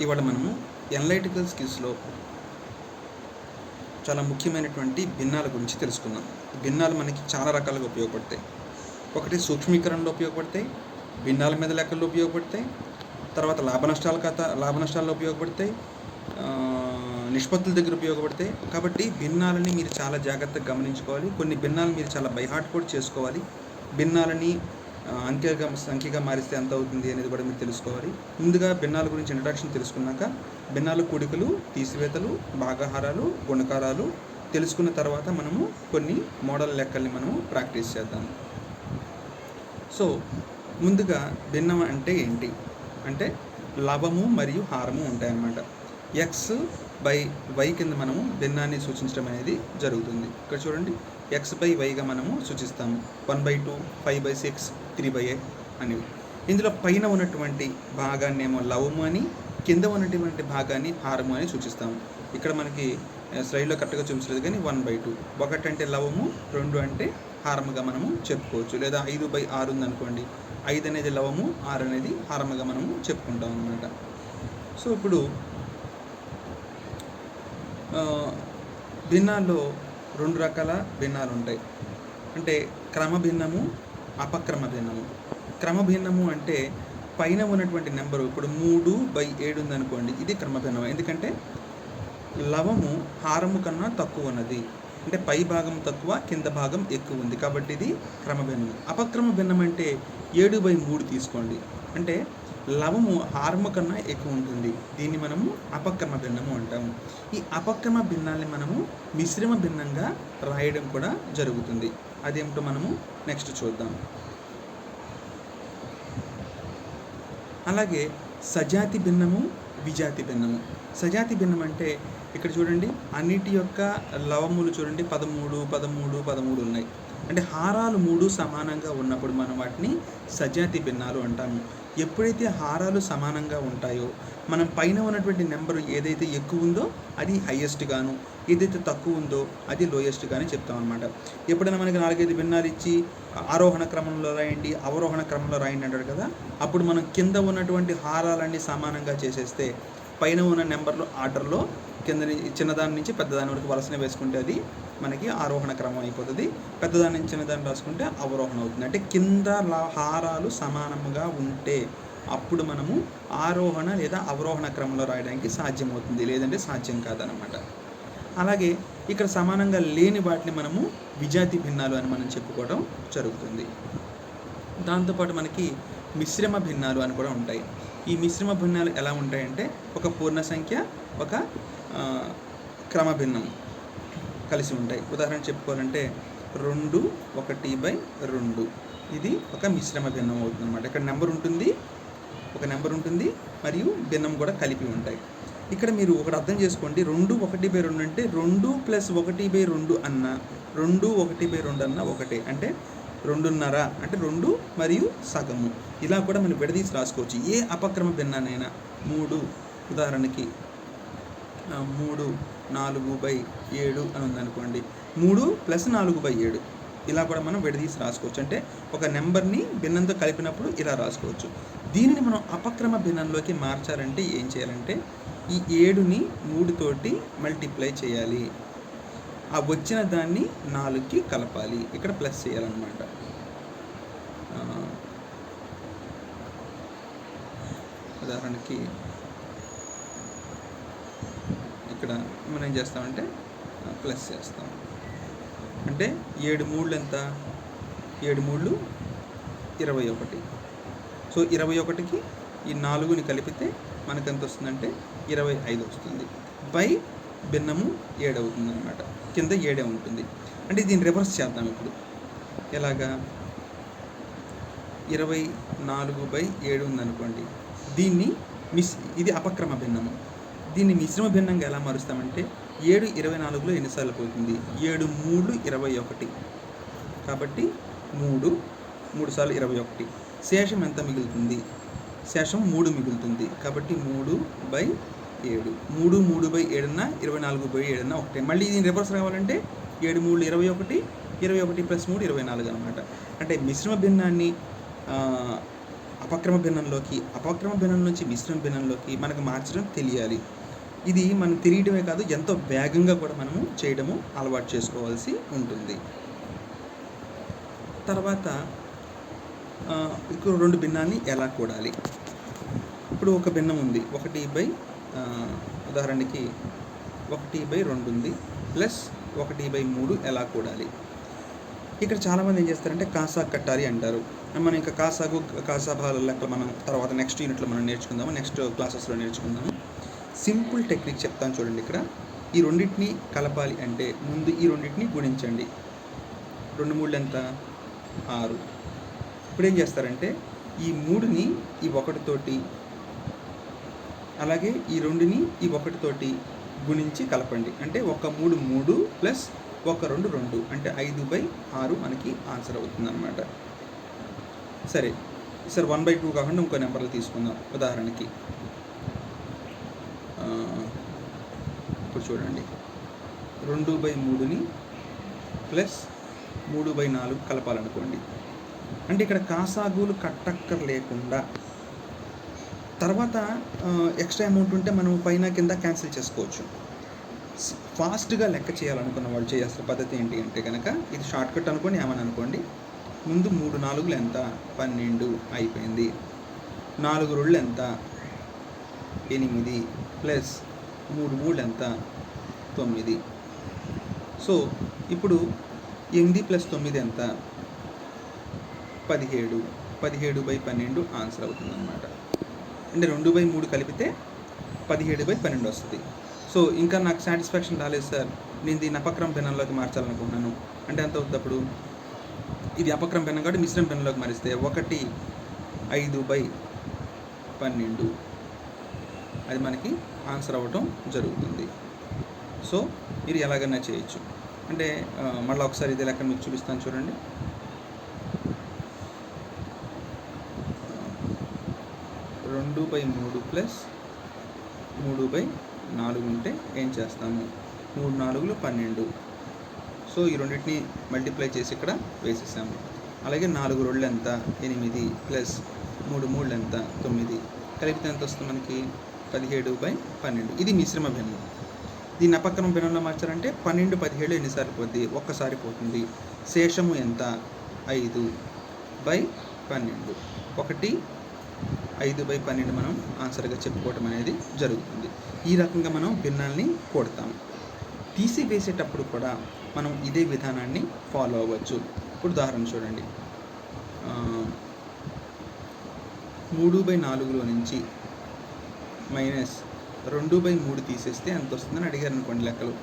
ఇవాళ మనము ఎనలైటికల్ స్కిల్స్లో చాలా ముఖ్యమైనటువంటి భిన్నాల గురించి తెలుసుకుందాం. భిన్నాలు మనకి చాలా రకాలుగా ఉపయోగపడతాయి. ఒకటి సూక్ష్మీకరణలో ఉపయోగపడతాయి, భిన్నాల మీద లెక్కల్లో ఉపయోగపడతాయి, తర్వాత లాభ నష్టాల్లో ఉపయోగపడతాయి, నిష్పత్తుల దగ్గర ఉపయోగపడతాయి. కాబట్టి భిన్నాలని మీరు చాలా జాగ్రత్తగా గమనించుకోవాలి. కొన్ని భిన్నాలు మీరు చాలా బైహార్ట్ కూడా చేసుకోవాలి. భిన్నాలని సంఖ్యగా మారిస్తే ఎంత అవుతుంది అనేది కూడా మీరు తెలుసుకోవాలి. ముందుగా భిన్నాల గురించి ఇంట్రడక్షన్ తెలుసుకున్నాక భిన్నాలు, కూడికలు, తీసివేతలు, భాగాహారాలు, గుణకారాలు తెలుసుకున్న తర్వాత మనము కొన్ని మోడల్ లెక్కల్ని మనము ప్రాక్టీస్ చేద్దాము. సో ముందుగా భిన్నం అంటే ఏంటి అంటే లవము మరియు హారము ఉంటాయన్నమాట. ఎక్స్ బై వై కింద మనము భిన్నాన్ని సూచించడం అనేది జరుగుతుంది. ఇక్కడ చూడండి, ఎక్స్ బై వైగా మనము సూచిస్తాము. 1/2, 5/6, 3/8 అనేవి. ఇందులో పైన ఉన్నటువంటి భాగాన్ని ఏమో లవము అని, కింద ఉన్నటువంటి భాగాన్ని హారము అని సూచిస్తాము. ఇక్కడ మనకి స్లైడ్లో కరెక్ట్గా చూపించలేదు కానీ 1/2. 1 అంటే లవము, 2 అంటే హారముగా మనము చెప్పుకోవచ్చు. లేదా 5/6 ఉందనుకోండి, 5 అనేది లవము, 6 అనేది హారముగా మనము చెప్పుకుంటాం అన్నమాట. సో ఇప్పుడు భిన్నాల్లో 2 రకాల భిన్నాలు ఉంటాయి. అంటే క్రమభిన్నము, అపక్రమ భిన్నము. క్రమభిన్నము అంటే పైన ఉన్నటువంటి నెంబరు ఇప్పుడు 3/7 ఉందనుకోండి, ఇది క్రమభిన్నం. ఎందుకంటే లవము హారము కన్నా తక్కువ ఉన్నది, అంటే పై భాగం తక్కువ, కింద భాగం ఎక్కువ ఉంది, కాబట్టి ఇది క్రమభిన్నం. అపక్రమ భిన్నం అంటే 7/3 తీసుకోండి, అంటే లవము హారము కన్నా ఎక్కువ ఉంటుంది, దీన్ని మనము అపక్రమ భిన్నము అంటాము. ఈ అపక్రమ భిన్నాన్ని మనము మిశ్రమ భిన్నంగా రాయడం కూడా జరుగుతుంది. అదేమిటో మనము నెక్స్ట్ చూద్దాం. అలాగే సజాతి భిన్నము, విజాతి భిన్నము. సజాతి భిన్నం అంటే ఇక్కడ చూడండి, అన్నిటి యొక్క లవములు చూడండి 13, 13, 13 ఉన్నాయి. అంటే హారాలు 3 సమానంగా ఉన్నప్పుడు మనం వాటిని సజాతి భిన్నాలు అంటాము. ఎప్పుడైతే హారాలు సమానంగా ఉంటాయో మనం పైన ఉన్నటువంటి నెంబరు ఏదైతే ఎక్కువ ఉందో అది హైయెస్ట్ గాను, ఏదైతే తక్కువ ఉందో అది లోయెస్ట్ గాని చెప్తాం అనమాట. ఎప్పుడైనా మనకి 4-5 భిన్నాలు ఇచ్చి ఆరోహణ క్రమంలో రాయండి, అవరోహణ క్రమంలో రాయండి అంటాడు కదా, అప్పుడు మనం కింద ఉన్నటువంటి హారాలన్నీ సమానంగా చేసేస్తే పైన ఉన్న నెంబర్లు ఆర్డర్లో కింద చిన్నదాని నుంచి పెద్దదాని వరకు వరుసన వేసుకుంటే అది మనకి ఆరోహణ క్రమం అయిపోతుంది. పెద్దదాని నుంచి చిన్నదాన్ని రాసుకుంటే అవరోహణ అవుతుంది. అంటే కింద హారాలు సమానంగా ఉంటే అప్పుడు మనము ఆరోహణ లేదా అవరోహణ క్రమంలో రాయడానికి సాధ్యమవుతుంది, లేదంటే సాధ్యం కాదనమాట. అలాగే ఇక్కడ సమానంగా లేని వాటిని మనము విజాతి భిన్నాలు అని మనం చెప్పుకోవడం జరుగుతుంది. దాంతోపాటు మనకి మిశ్రమ భిన్నాలు అని కూడా ఉంటాయి. ఈ మిశ్రమ భిన్నాలు ఎలా ఉంటాయంటే ఒక పూర్ణ సంఖ్య, ఒక క్రమభిన్నం కలిసి ఉంటాయి. ఉదాహరణ చెప్పుకోవాలంటే 2, 1/2 ఇది ఒక మిశ్రమ భిన్నం అవుతుంది అన్నమాట. ఇక్కడ నెంబర్ ఉంటుంది, ఒక నెంబర్ ఉంటుంది మరియు భిన్నం కూడా కలిపి ఉంటాయి. ఇక్కడ మీరు ఒకటి అర్థం చేసుకోండి, 2, 1/2 అంటే 2 + 1/2 అన్న 2, 1/2 అన్న ఒకటే, అంటే 2.5 అంటే 2 మరియు సగము. ఇలా కూడా మనం విడదీసి రాసుకోవచ్చు. ఏ అపక్రమ భిన్నానైనా 3 ఉదాహరణకి 3 4/7 అని ఉందనుకోండి, 3 + 4/7 ఇలా కూడా మనం విడదీసి రాసుకోవచ్చు. అంటే ఒక నెంబర్ని భిన్నంతో కలిపినప్పుడు ఇలా రాసుకోవచ్చు. దీనిని మనం అపక్రమ భిన్నంలోకి మార్చాలంటే ఏం చేయాలంటే ఈ 7ని 3 తోటి మల్టిప్లై చేయాలి, ఆ వచ్చిన దాన్ని 4కి కలపాలి, ఇక్కడ ప్లస్ చేయాలన్నమాట. ఉదాహరణకి ఇక్కడ మనం ఏం చేస్తామంటే ప్లస్ చేస్తాం. అంటే 7 3 ఎంత? 7 3 21. సో 21కి ఈ 4ని కలిపితే మనకు ఎంత వస్తుందంటే 25 వస్తుంది. బై భిన్నము 7 అవుతుంది అనమాట, కింద 7 ఉంటుంది. అంటే దీన్ని రివర్స్ చేద్దాం ఇప్పుడు. ఎలాగా? 24/7 ఉందనుకోండి, దీన్ని ఇది అపక్రమ భిన్నము. దీన్ని మిశ్రమ భిన్నంగా ఎలా మారుస్తామంటే 7 24లో ఎన్నిసార్లు పోతుంది? 7 3 21. కాబట్టి 3 సార్లు 21. శేషం ఎంత మిగులుతుంది? శేషం 3 మిగులుతుంది. కాబట్టి 3/7. 3/7 24/7 ఒకటే. మళ్ళీ దీన్ని రివర్స్ రావాలంటే 7 3 21, 21 + 3 24 అనమాట. అంటే మిశ్రమ భిన్నాన్ని అపక్రమ భిన్నంలోకి, అపక్రమ భిన్నం నుంచి మిశ్రమ భిన్నంలోకి మనకు మార్చడం తెలియాలి. ఇది మనం తెలియడమే కాదు, ఎంతో వేగంగా కూడా మనము చేయడము అలవాటు చేసుకోవాల్సి ఉంటుంది. తర్వాత ఇప్పుడు 2 భిన్నాన్ని ఎలా కూడాలి. ఇప్పుడు ఒక భిన్నం ఉంది, ఉదాహరణకి 1/2 ఉంది ప్లస్ 1/3 ఎలా కూడాలి. ఇక్కడ చాలామంది ఏం చేస్తారంటే కాసాగు కట్టాలి అంటారు. మనం ఇంకా కాసాభాల లెక్కలు మనం తర్వాత నెక్స్ట్ యూనిట్లో మనం నేర్చుకుందాము, నెక్స్ట్ క్లాసెస్లో నేర్చుకుందాము. సింపుల్ టెక్నిక్ చెప్తాను చూడండి. ఇక్కడ ఈ రెండింటిని కలపాలి అంటే ముందు ఈ రెండింటిని గుణించండి. 2 3 ఎంత? 6. ఇప్పుడు ఏం చేస్తారంటే ఈ 3ని ఈ 1 తోటి, అలాగే ఈ 2ని ఈ 1 తోటి గుణించి కలపండి. అంటే 1 3 3 ప్లస్ 1 2 2 అంటే 5/6 మనకి ఆన్సర్ అవుతుంది అన్నమాట. సరే, ఈసారి 1/2 కాకుండా ఇంకో నెంబర్లు తీసుకుందాం. ఉదాహరణకి ఇప్పుడు చూడండి, 2/3ని ప్లస్ 3/4 కలపాలనుకోండి. అంటే ఇక్కడ కాసాగులు కట్టక్కర్లేకుండా తర్వాత ఎక్స్ట్రా అమౌంట్ ఉంటే మనం పైన కింద క్యాన్సిల్ చేసుకోవచ్చు. ఫాస్ట్గా లెక్క చేయాలనుకున్న వాళ్ళు చేయాల్సిన పద్ధతి ఏంటి అంటే కనుక, ఇది షార్ట్కట్ అనుకోండి, ఏమని అనుకోండి. ముందు 3 4 ఎంత? 12 అయిపోయింది. 4 2 ఎంత? 8 ప్లస్ 3 3 ఎంత? 9. సో ఇప్పుడు 8 ప్లస్ 9 ఎంత? 17. 17/12 ఆన్సర్ అవుతుంది అన్నమాట. అంటే 2/3 కలిపితే 17/12 వస్తుంది. సో ఇంకా నాకు సాటిస్ఫాక్షన్ రాలేదు సార్, నేను దీన్ని అపక్రమ భిన్నంలోకి మార్చాలనుకుంటున్నాను అంటే ఎంత అవుతుంది? అప్పుడు ఇది అపక్రమ భిన్నం కాబట్టి మిశ్రమ భిన్నంలోకి మారిస్తే 1/5/12 అది మనకి ఆన్సర్ అవ్వటం జరుగుతుంది. సో మీరు ఎలాగైనా చేయొచ్చు. అంటే మళ్ళీ ఒకసారి ఇదే లెక్క మీకు చూపిస్తాను చూడండి. 2/3 ప్లస్ 3/4 ఉంటే ఏం చేస్తాము? 3 4 12. సో ఈ రెండింటిని మల్టిప్లై చేసి ఇక్కడ వేసేసాము. అలాగే 4 2 ఎంత? 8 ప్లస్ 3 3 ఎంత? 9 కలిపితే ఎంత వస్తుంది మనకి? 17/12. ఇది మిశ్రమ భిన్నం. దీన్ని అపక్రమ భిన్నంలో మార్చాలంటే 12 17 ఎన్నిసార్లు పోద్ది? ఒక్కసారి పోతుంది. శేషము ఎంత? 5/12. 5/12 మనం ఆన్సర్గా చెప్పుకోవటం అనేది జరుగుతుంది. ఈ రకంగా మనం భిన్నాల్ని కూడతాము. తీసివేసేటప్పుడు కూడా మనం ఇదే విధానాన్ని ఫాలో అవ్వచ్చు. ఇప్పుడు ఉదాహరణ చూడండి, 3/4లో నుంచి మైనస్ 2/3 తీసేస్తే ఎంత వస్తుందని అడిగారు అనుకోండి లెక్కలు.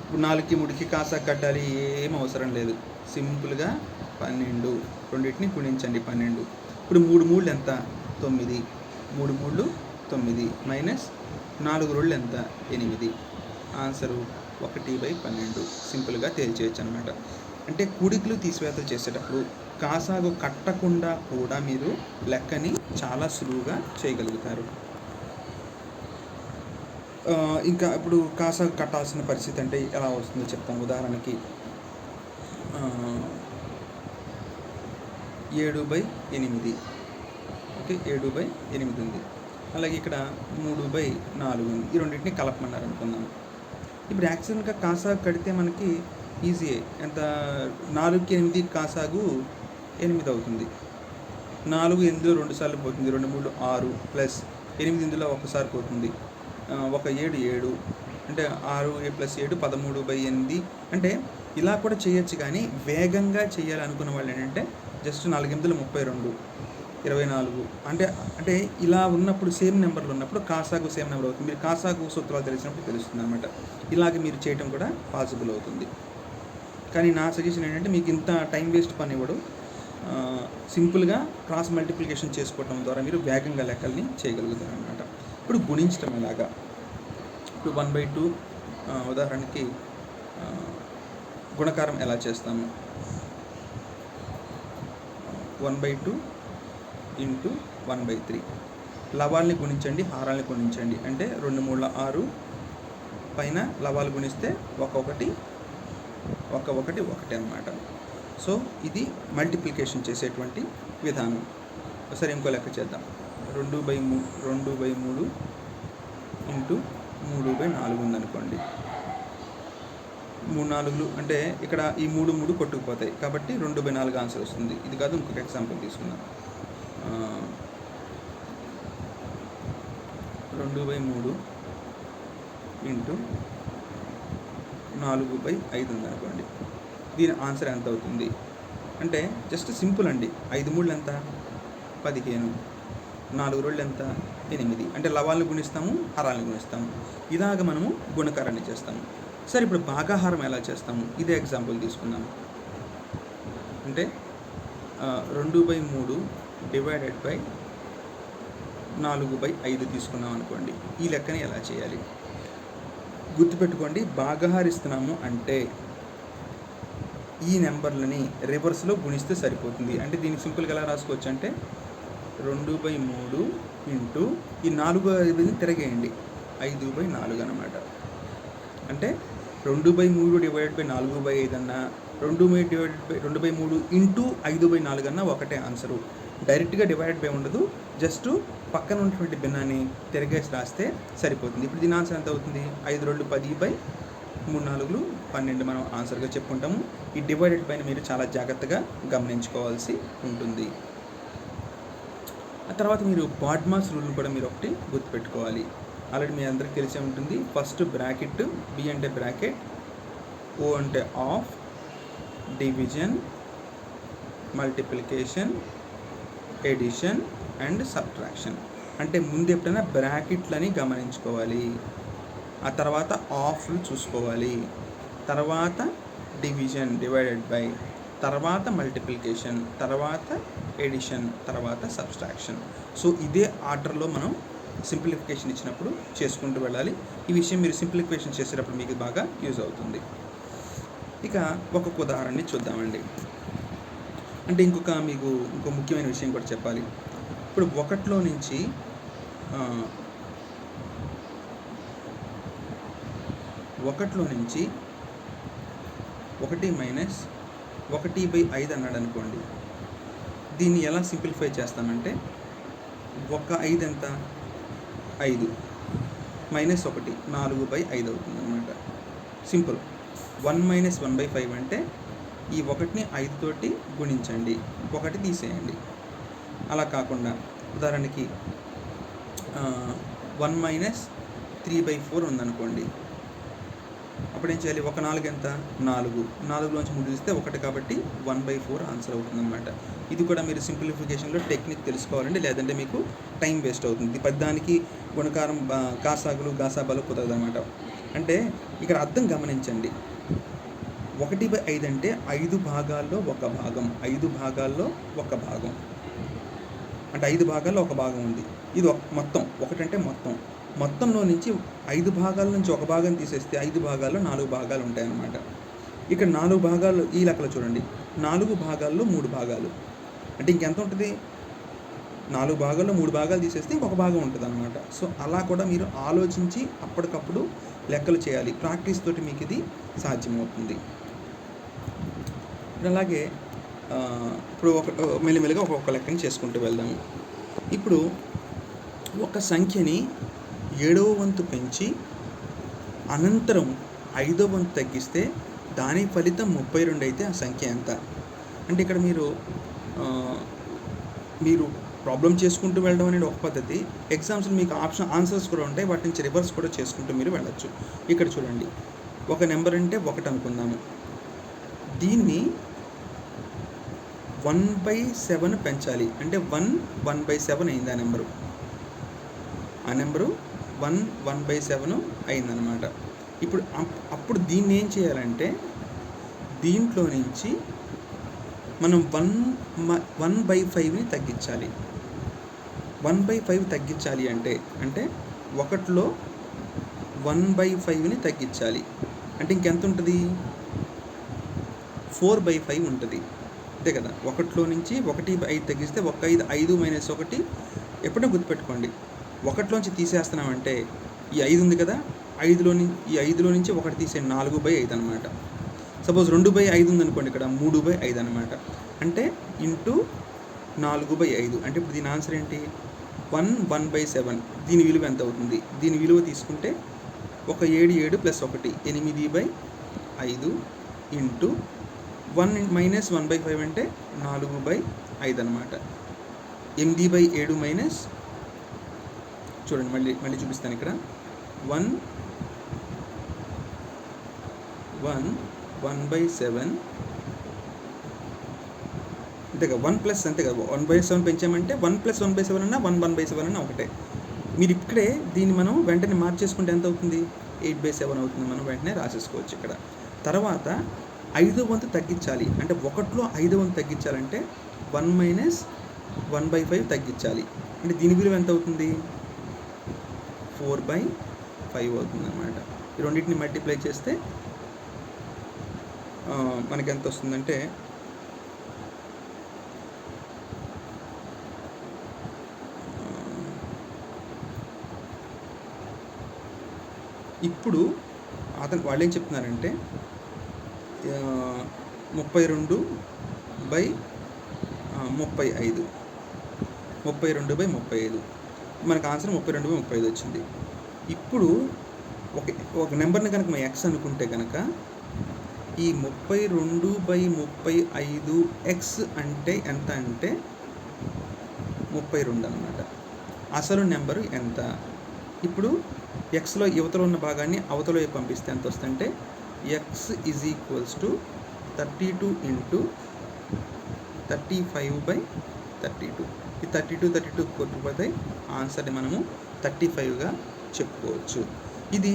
ఇప్పుడు 4కి 3కి కాసాగు కట్టాలి, ఏం అవసరం లేదు. సింపుల్గా 12 రెండింటిని గుణించండి 12. ఇప్పుడు 3 3 ఎంత? 9. 3 3 9 మైనస్ 4 2 ఎంత? 8. ఆన్సరు 1/12. సింపుల్గా తేల్చేయచ్చు అనమాట. అంటే కూడికలు తీసివేతలు చేసేటప్పుడు కాసాగు కట్టకుండా కూడా మీరు లెక్కని చాలా సులువుగా చేయగలుగుతారు. ఇంకా ఇప్పుడు కాసాగు కట్టాల్సిన పరిస్థితి అంటే ఎలా వస్తుందో చెప్తాను. ఉదాహరణకి 7/8. ఓకే, 7/8 ఉంది. అలాగే ఇక్కడ 3/4 ఉంది. ఈ రెండింటిని కలపమన్నారు అనుకుందాం. ఇప్పుడు యాక్చువల్గా కాసాగు కడితే మనకి ఈజీయే. ఎంత? 4కి 8 కాసాగు 8 అవుతుంది. 4 8లో 2 సార్లు పోతుంది. 2 3 6 ప్లస్ 8 ఇందులో ఒకసారి పోతుంది. 1 7 7 అంటే 6 ప్లస్ 7 13/8. అంటే ఇలా కూడా చేయొచ్చు. కానీ వేగంగా చేయాలనుకున్న వాళ్ళు ఏంటంటే జస్ట్ 4 8 32 24 అంటే ఇలా ఉన్నప్పుడు సేమ్ నెంబర్లు ఉన్నప్పుడు కాసాగు సేమ్ నెంబర్ అవుతుంది. మీరు కాసాగు సూత్రాలు తెలిసినప్పుడు తెలుస్తుంది అనమాట. ఇలాగ మీరు చేయటం కూడా పాసిబుల్ అవుతుంది. కానీ నా సజెషన్ ఏంటంటే మీకు ఇంత టైం వేస్ట్ పని ఇవ్వడు. సింపుల్గా క్రాస్ మల్టిప్లికేషన్ చేసుకోవటం ద్వారా మీరు వేగంగా లెక్కల్ని చేయగలుగుతారు అన్నమాట. ఇప్పుడు గుణించడం ఎలాగా? ఇప్పుడు 1/2 ఉదాహరణకి గుణకారం ఎలా చేస్తాము? 1/2 ఇంటూ 1/3. లవాల్ని గుణించండి, హారాల్ని గుణించండి. అంటే 2 3 6 పైన లవాలు గుణిస్తే 1 1 1 1 1 అన్నమాట. సో ఇది మల్టిప్లికేషన్ చేసేటువంటి విధానం. ఒకసారి ఇంకో లెక్క చేద్దాం. 2/3 ఇంటూ 3/4 ఉందనుకోండి. 3 4 అంటే ఇక్కడ ఈ 3 కొట్టుకుపోతాయి కాబట్టి 2/4 ఆన్సర్ వస్తుంది. ఇది కాదు, ఇంకొక ఎగ్జాంపుల్ తీసుకుందాం. 2/3 ఇంటూ 4/5 ఉందనుకోండి. దీని ఆన్సర్ ఎంత అవుతుంది అంటే జస్ట్ సింపుల్ అండి. 5 3 ఎంత, 15, 4 2 ఎంత, 8. అంటే లవాలను గుణిస్తాము, హారాలను గుణిస్తాము. ఇలాగ మనము గుణకారాన్ని చేస్తాము. సరే, ఇప్పుడు భాగాహారం ఎలా చేస్తాము? ఇదే ఎగ్జాంపుల్ తీసుకుందాం. అంటే 2/3 డివైడెడ్ బై 4/5 తీసుకున్నాం అనుకోండి. ఈ లెక్కని ఎలా చేయాలి గుర్తుపెట్టుకోండి. భాగాహారిస్తున్నాము అంటే ఈ నెంబర్లని రివర్స్లో గుణిస్తే సరిపోతుంది. అంటే దీనికి సింపుల్గా ఎలా రాసుకోవచ్చు అంటే 2/3 ఇంటూ ఈ 4/5 తిరగేయండి, 5/4 అనమాట. అంటే 2/3 డివైడెడ్ బై 4/5 అన్నా, 2/3 ఇంటూ 5/4 అన్నా ఒకటే ఆన్సరు. డైరెక్ట్గా డివైడెడ్ బై ఉండదు, జస్ట్ పక్కన ఉన్నటువంటి భిన్నాన్ని తిరగేసి రాస్తే సరిపోతుంది. ఇప్పుడు దీని ఆన్సర్ ఎంత అవుతుంది? 5 2 10/3 4 12 మనం ఆన్సర్గా చెప్పుకుంటాము. ఈ డివైడెడ్ పైన మీరు చాలా జాగ్రత్తగా గమనించుకోవాల్సి ఉంటుంది. ఆ తర్వాత మీరు బాడ్మాస్ రూల్ని కూడా మీరు ఒకటి గుర్తుపెట్టుకోవాలి. ఆల్రెడీ మీ అందరికీ తెలిసే ఉంటుంది. ఫస్ట్ బ్రాకెట్, బి అంటే బ్రాకెట్, ఓ అంటే of, division, multiplication, addition and subtraction. అంటే ముందు ఎప్పుడైనా బ్రాకెట్లని గమనించుకోవాలి, ఆ తర్వాత ఆఫ్లు చూసుకోవాలి, తర్వాత డివిజన్ డివైడెడ్ బై, తర్వాత మల్టిప్లికేషన్, తర్వాత ఎడిషన్, తర్వాత సబ్ట్రాక్షన్. సో ఇదే ఆర్డర్లో మనం సింప్లిఫికేషన్ ఇచ్చినప్పుడు చేసుకుంటూ వెళ్ళాలి. ఈ విషయం మీరు సింప్లిఫికేషన్ చేసేటప్పుడు మీకు బాగా యూజ్ అవుతుంది. ఇక ఒక్కొక్క ఉదాహరణని చూద్దామండి. అంటే మీకు ఇంకో ముఖ్యమైన విషయం కూడా చెప్పాలి. ఇప్పుడు 1లో నుంచి 1 మైనస్ 1/5 అన్నాడు అనుకోండి. దీన్ని ఎలా సింప్లిఫై చేస్తామంటే 5 ఎంత, 5 మైనస్ 1 4/5 అవుతుంది అనమాట. సింపుల్. 1 మైనస్ 1/5 అంటే ఈ 1ని 5 తోటి గుణించండి, 1 తీసేయండి. అలా కాకుండా ఉదాహరణకి 1 మైనస్ 3/4 ఉందనుకోండి. అప్పుడు ఏం చేయాలి? 1 4 ఎంత, 4, 4లోంచి 3 తీస్తే 1 కాబట్టి 1/4 ఆన్సర్ అవుతుందన్నమాట. ఇది కూడా మీరు సింప్లిఫికేషన్లో టెక్నిక్ తెలుసుకోవాలండి, లేదంటే మీకు టైం వేస్ట్ అవుతుంది. పద్దానికి గుణకారం కాసాగులు గాసాబాలు కుదరదు అనమాట. అంటే ఇక్కడ అర్థం గమనించండి. 1/5 అంటే 5 భాగాల్లో 1 భాగం, 5 భాగాల్లో 1 భాగం, అంటే 5 భాగాల్లో 1 భాగం ఉంది. ఇది మొత్తం. 1 అంటే మొత్తంలో నుంచి 5 భాగాల నుంచి 1 భాగం తీసేస్తే 5 భాగాల్లో 4 భాగాలు ఉంటాయన్నమాట. ఇక్కడ 4 భాగాలు, ఈ లెక్కలో చూడండి, 4 భాగాల్లో 3 భాగాలు అంటే ఇంకెంత ఉంటుంది? 4 భాగాల్లో 3 భాగాలు తీసేస్తే ఇంకొక భాగం ఉంటుంది అనమాట. సో అలా కూడా మీరు ఆలోచించి అప్పటికప్పుడు లెక్కలు చేయాలి. ప్రాక్టీస్ తోటి మీకు ఇది సాధ్యమవుతుంది. అలాగే ఇప్పుడు మెల్లిమెల్లిగా ఒక్కొక్క లెక్కని చేసుకుంటూ వెళ్దాము. ఇప్పుడు ఒక సంఖ్యని 7వ వంతు పెంచి అనంతరం 5వ వంతు తగ్గిస్తే దాని ఫలితం 32 అయితే ఆ సంఖ్య ఎంత? అంటే ఇక్కడ మీరు ప్రాబ్లం చేసుకుంటూ వెళ్ళడం అనేది ఒక పద్ధతి. ఎగ్జామ్స్లో మీకు ఆన్సర్స్ కూడా ఉంటాయి, వాటి నుంచి రివర్స్ కూడా చేసుకుంటూ మీరు వెళ్ళచ్చు. ఇక్కడ చూడండి, ఒక నెంబర్ అంటే 1 అనుకుందాము. దీన్ని 1/7 పెంచాలి అంటే 1/7 అయింది. ఆ నెంబరు 1/7 అయిందనమాట. అప్పుడు దీన్ని ఏం చేయాలంటే దీంట్లో నుంచి మనం 1/5ని తగ్గించాలి. 1/5 తగ్గించాలి అంటే 1లో 1/5ని తగ్గించాలి అంటే ఇంకెంత ఉంటుంది? 4/5 ఉంటుంది, అంతే కదా. 1లో నుంచి 1/5 తగ్గిస్తే 5 మైనస్ 1 ఎప్పుడైనా గుర్తుపెట్టుకోండి. 1లోంచి తీసేస్తున్నామంటే ఈ 5 ఉంది కదా, ఈ 5లో నుంచి 1 తీసే 4/5 అనమాట. సపోజ్ 2/5 ఉందనుకోండి, ఇక్కడ 3/5 అనమాట. అంటే ఇంటూ 4/5. అంటే ఇప్పుడు దీని ఆన్సర్ ఏంటి? 1/7. దీని విలువ ఎంత అవుతుంది? దీని విలువ తీసుకుంటే ఒక 7 7 ప్లస్ 1 8/5 ఇంటూ 1 మైనస్ 1/5 అంటే 4/5 అనమాట. 8/7 మైనస్, చూడండి మళ్ళీ చూపిస్తాను ఇక్కడ. 1/7 అంతేగా, 1 ప్లస్ అంతేగా, 1/7 పెంచామంటే 1 + 1/7 అన్నా 1/7 అన్నా ఒకటే. మీరు ఇక్కడే దీన్ని మనం వెంటనే మార్చేసుకుంటే ఎంత అవుతుంది? 8/7 అవుతుంది. మనం వెంటనే రాసేసుకోవచ్చు ఇక్కడ. తర్వాత 5వ వంతు తగ్గించాలి అంటే 1లో 5వ వంతు తగ్గించాలంటే 1 మైనస్ 1/5 తగ్గించాలి. అంటే దీని విలువ ఎంత అవుతుంది? 4/5 అవుతుంది అన్నమాట. ఈ రెండింటిని మల్టిప్లై చేస్తే మనకి ఎంత వస్తుందంటే ఇప్పుడు వాళ్ళు ఏం చెప్తున్నారంటే 32/35 32/35 మనకు ఆన్సర్ 32/35 వచ్చింది. ఇప్పుడు ఒక నెంబర్ని కనుక మనం ఎక్స్ అనుకుంటే కనుక ఈ 32/35 ఎక్స్ అంటే ఎంత అంటే 32 అన్నమాట. అసలు నెంబరు ఎంత? ఇప్పుడు ఎక్స్లో యువతలో ఉన్న భాగాన్ని అవతల వైపు పంపిస్తే ఎంత వస్తుందంటే X is equals to 32 into 35/32. ఈ 32 కొట్టుకుపోతే ఆన్సర్ని మనము 35గా చెప్పుకోవచ్చు. ఇది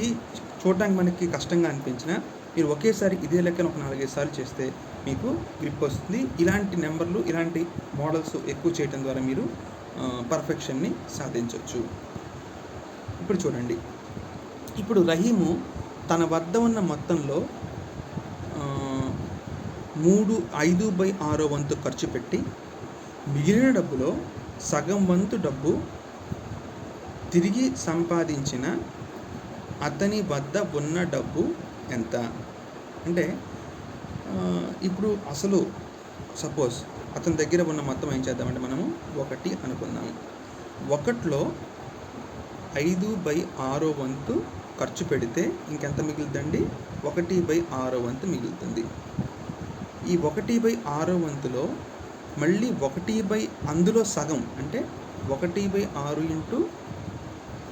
చూడడానికి మనకి కష్టంగా అనిపించిన మీరు ఒకేసారి ఇదే లెక్కను ఒక 4-5 సార్లు చేస్తే మీకు గ్రిప్ వస్తుంది. ఇలాంటి నెంబర్లు, ఇలాంటి మోడల్స్ ఎక్కువ చేయడం ద్వారా మీరు పర్ఫెక్షన్ని సాధించవచ్చు. ఇప్పుడు చూడండి, ఇప్పుడు రహీము తన వద్ద ఉన్న మొత్తంలో 5/6 వంతు ఖర్చు పెట్టి మిగిలిన డబ్బులో సగం వంతు డబ్బు తిరిగి సంపాదించిన అతని వద్ద ఉన్న డబ్బు ఎంత? అంటే ఇప్పుడు అసలు సపోజ్ అతని దగ్గర ఉన్న మొత్తం ఏం చేద్దామంటే మనము 1 అనుకుందాము. 1లో 5/6 వంతు ఖర్చు పెడితే ఇంకెంత మిగులుతుందండి? 1/6 వంతు మిగులుతుంది. ఈ 1/6 వంతులో మళ్ళీ అందులో సగం అంటే 1/6 ఇంటూ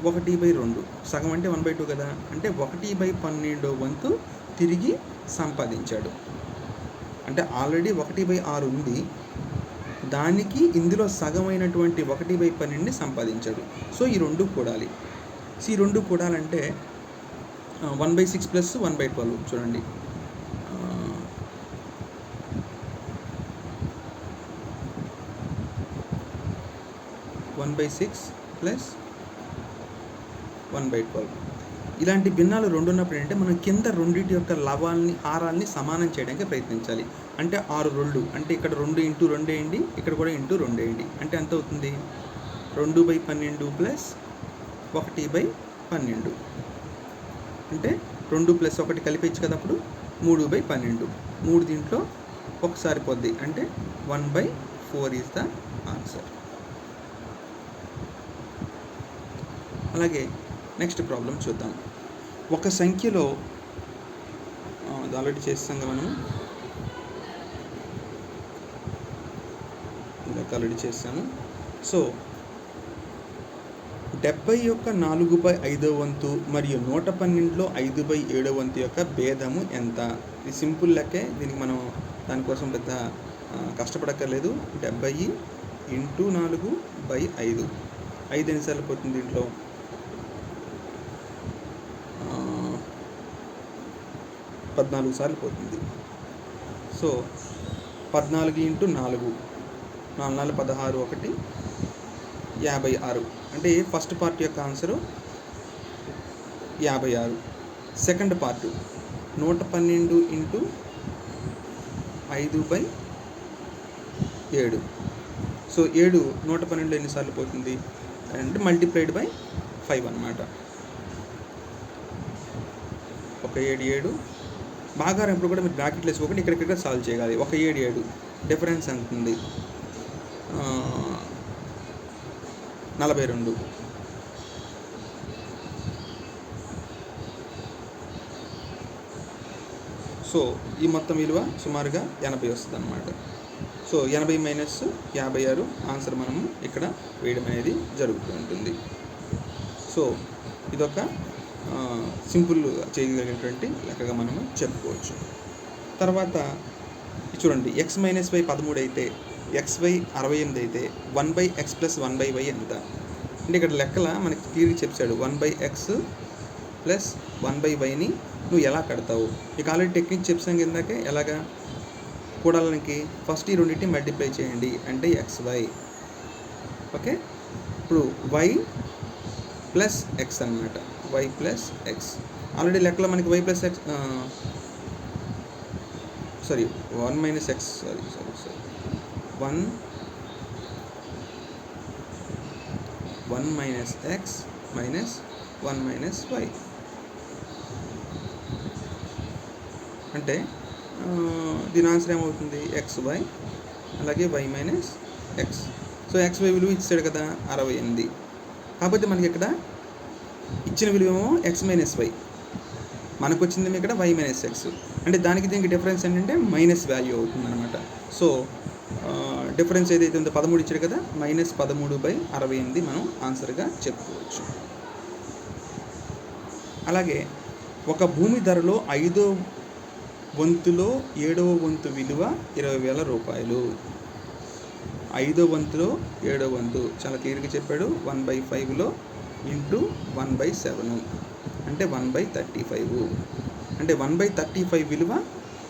1/2 సగం అంటే 1/2 కదా. అంటే 1/12 వంతు తిరిగి సంపాదించాడు. అంటే ఆల్రెడీ 1/6 ఉంది, దానికి ఇందులో సగమైనటువంటి 1/12ని సంపాదించాడు. సో ఈ రెండు కూడాలి. ఈ రెండు కూడాలంటే 1/6 ప్లస్ 1/12 చూడండి. 1/6 ప్లస్ 1/12. ఇలాంటి భిన్నాలు 2 ఉన్నప్పుడు ఏంటంటే మనం కింద రెండింటి యొక్క లవాల్ని, హారాల్ని సమానం చేయడానికి ప్రయత్నించాలి. అంటే 6 2 అంటే ఇక్కడ 2 ఇంటూ 2 వేయండి, ఇక్కడ కూడా ఇంటూ 2 వేయండి. అంటే ఎంత అవుతుంది? 2/12 ప్లస్ 1/12 అంటే 2 + 1 కలిపేయచ్చు కదా. అప్పుడు 3/12. 3 దీంట్లో ఒకసారి పోద్ది అంటే 1/4 ఈజ్ ద ఆన్సర్. అలాగే నెక్స్ట్ ప్రాబ్లం చూద్దాం. ఒక సంఖ్యలో ఆల్రెడీ చేస్తాం కదా మనం, ఆల్రెడీ చేస్తాము. సో 70 యొక్క 4/5 వంతు మరియు 112లో 5/7 వంతు యొక్క భేదము ఎంత? ఇది సింపుల్ లెక్కే, దీనికి మనం దానికోసం పెద్ద కష్టపడక్కర్లేదు. 70 ఇంటూ 4/5. 5 ఎన్నిసార్లు పోతుంది దీంట్లో? 14 సార్లు పోతుంది. So 14 into 4 4 16 1 56. అంటే ఫస్ట్ పార్ట్ యొక్క answer 56. Second part 112 into 5/7. So 7 112 ఎన్నిసార్లు పోతుంది అంటే మల్టిప్లైడ్ బై 5 అన్నమాట. ఒక 7 7 భాగారం ఇప్పుడు కూడా మీరు బ్రాకెట్లు వేసుకోకుండా ఇక్కడ సాల్వ్ చేయగలి. ఒక 7 7 డిఫరెన్స్ ఎంత ఉంది? 42. సో ఈ మొత్తం విలువ సుమారుగా 80 వస్తుంది అన్నమాట. సో 80 మైనస్ 56 ఆన్సర్ మనము ఇక్కడ వేయడం అనేది జరుగుతూ ఉంటుంది. సో ఇదొక సింపుల్ చేయగలిగినటువంటి లెక్కగా మనము చెప్పుకోవచ్చు. తర్వాత చూడండి, ఎక్స్ మైనస్ వై 13 అయితే ఎక్స్వై 68 అయితే 1/x + 1/y ఎంత అంటే ఇక్కడ లెక్కల మనకి క్లియర్గా చెప్పాడు. 1/x + 1/yని నువ్వు ఎలా కడతావు. ఇక ఆల్రెడీ టెక్నిక్ చెప్పాం కిందకే. ఎలాగా కూడాలనికి ఫస్ట్ ఈ రెండింటిని మల్టిప్లై చేయండి అంటే xy. ఓకే, ఇప్పుడు y + x అనమాట. y + x ఆల్రెడీ లెక్కలో మనకి y + x 1 - x 1 - x - 1 - y అంటే దీని ఆన్సర్ ఏమవుతుంది, xy అలాగే y - x. సో xy విలువ ఇచ్చాడు కదా 68. కాకపోతే మనకి ఇక్కడ ఇచ్చిన విలువ ఏమో x - y, మనకు వచ్చింది ఇక్కడ y - x. అంటే దానికి దీనికి డిఫరెన్స్ ఏంటంటే మైనస్ వాల్యూ అవుతుంది అనమాట. సో డిఫరెన్స్ ఏదైతే ఉందో 13 ఇచ్చాడు కదా, -13/68 మనం ఆన్సర్గా చెప్పుకోవచ్చు. అలాగే ఒక భూమి ధరలో 5వ వంతులో 7వ వంతు విలువ 20,000 రూపాయలు. 5వ వంతులో 7వ వంతు చాలా క్లియర్గా చెప్పాడు. 1/5లో ఇంటూ 1/7 అంటే 1/35. అంటే 1/35 విలువ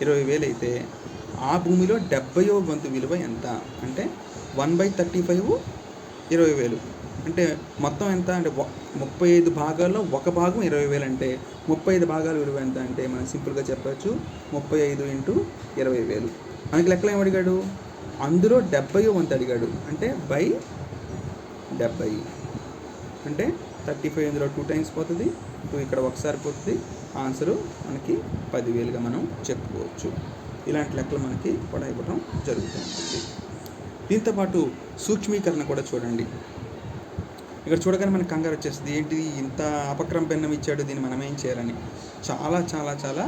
20,000 అయితే ఆ భూమిలో 70వ వంతు విలువ ఎంత అంటే 1/35 20,000 అంటే మొత్తం ఎంత అంటే 35 భాగాల్లో ఒక భాగం 20,000 అంటే 35 భాగాల విలువ ఎంత అంటే మనం సింపుల్గా చెప్పచ్చు 35 × 20,000. మనకి లెక్కలు ఏమి అడిగాడు, అందులో 70వ వంతు అడిగాడు అంటే /70 అంటే 35 ఇందులో 2 టైమ్స్ పోతుంది, 2 ఇక్కడ ఒకసారి పోతుంది. ఆన్సరు మనకి 10,000గా మనం చెప్పుకోవచ్చు. ఇలాంటి లెక్కలు మనకి కూడా ఇవ్వడం జరుగుతూ ఉంటుంది. దీంతోపాటు సూక్ష్మీకరణ కూడా చూడండి. ఇక్కడ చూడగానే మనకి కంగారు వచ్చేస్తుంది, ఏంటిది ఇంత అపక్రమ భిన్నం ఇచ్చాడు, దీన్ని మనం ఏం చేయాలని. చాలా చాలా చాలా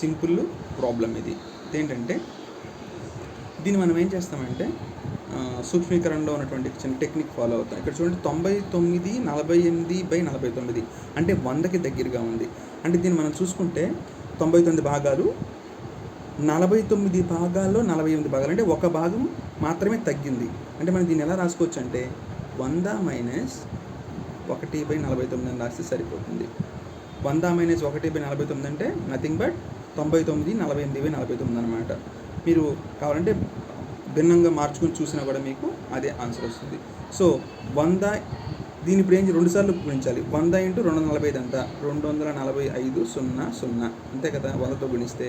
సింపుల్ ప్రాబ్లం ఇది. ఏంటంటే దీన్ని మనం ఏం చేస్తామంటే సూక్ష్మీకరణలో ఉన్నటువంటి చిన్న టెక్నిక్ ఫాలో అవుతాం. ఇక్కడ చూడండి 99 48/49 అంటే 100కి దగ్గరగా ఉంది. అంటే దీన్ని మనం చూసుకుంటే 99 భాగాలు, 49 భాగాల్లో 48 భాగాలు అంటే ఒక భాగం మాత్రమే తగ్గింది. అంటే మనం దీన్ని ఎలా రాసుకోవచ్చు అంటే 100 - 1/49 అని రాస్తే సరిపోతుంది. 100 - 1/49 అంటే నథింగ్ బట్ 99 48/49 అనమాట. మీరు కావాలంటే భిన్నంగా మార్చుకొని చూసినా కూడా మీకు అదే ఆన్సర్ వస్తుంది. సో 100 దీని ఇప్పుడు ఏం 2 సార్లు గుణించాలి. 100 × 245 అంతా 245/00 అంతే కదా, 100తో గుణిస్తే.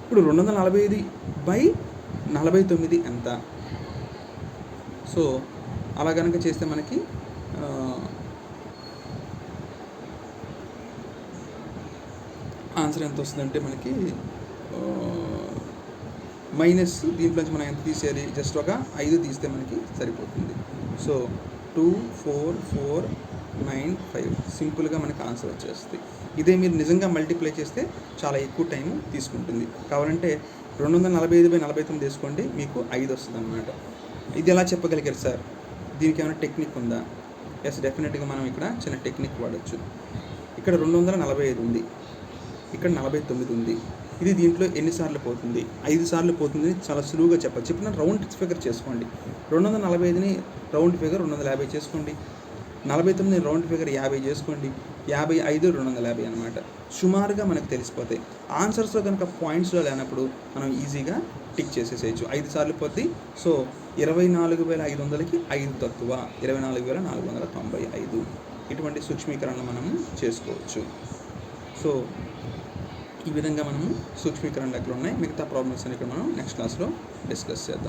ఇప్పుడు 245/49 ఎంత. సో అలా కనుక చేస్తే మనకి ఆన్సర్ ఎంత వస్తుందంటే మనకి మైనస్ దీంట్లోంచి మనం ఎంత తీసేయాలి, జస్ట్ ఒక 5 తీస్తే మనకి సరిపోతుంది. సో 24495 సింపుల్గా మనకి ఆన్సర్ వచ్చేస్తుంది. ఇదే మీరు నిజంగా మల్టిప్లై చేస్తే చాలా ఎక్కువ టైం తీసుకుంటుంది. కావాలంటే 245/49 తీసుకోండి, మీకు 5 వస్తుంది అన్నమాట. ఇది ఎలా చెప్పగలిగారు సార్, దీనికి ఏమైనా టెక్నిక్ ఉందా? ఎస్, డెఫినెట్గా మనం ఇక్కడ చిన్న టెక్నిక్ వాడచ్చు. ఇక్కడ 245 ఉంది, ఇక్కడ 49 ఉంది. ఇది దీంట్లో ఎన్నిసార్లు పోతుంది, 5 సార్లు పోతుంది. చాలా సులువుగా చెప్పచ్చు. చెప్పిన రౌండ్ ఫిగర్ చేసుకోండి. 245ని రౌండ్ ఫిగర్ 250 చేసుకోండి, 49ని రౌండ్ ఫిగర్ 50 చేసుకోండి, 55 250 అనమాట. సుమారుగా మనకు తెలిసిపోతాయి. ఆన్సర్స్లో కనుక పాయింట్స్లో లేనప్పుడు మనం ఈజీగా టిక్ చేసేసేయచ్చు. 5 సార్లు పోతే సో 24,500కి 5 తక్కువ 24,495. ఇటువంటి సూక్ష్మీకరణలు మనము చేసుకోవచ్చు. సో ఈ విధంగా మనము సూక్ష్మీకరణ లెక్కలు ఉన్నాయి. మిగతా ప్రాబ్లమ్స్ అని ఇక్కడ మనం నెక్స్ట్ క్లాస్లో డిస్కస్ చేద్దాం.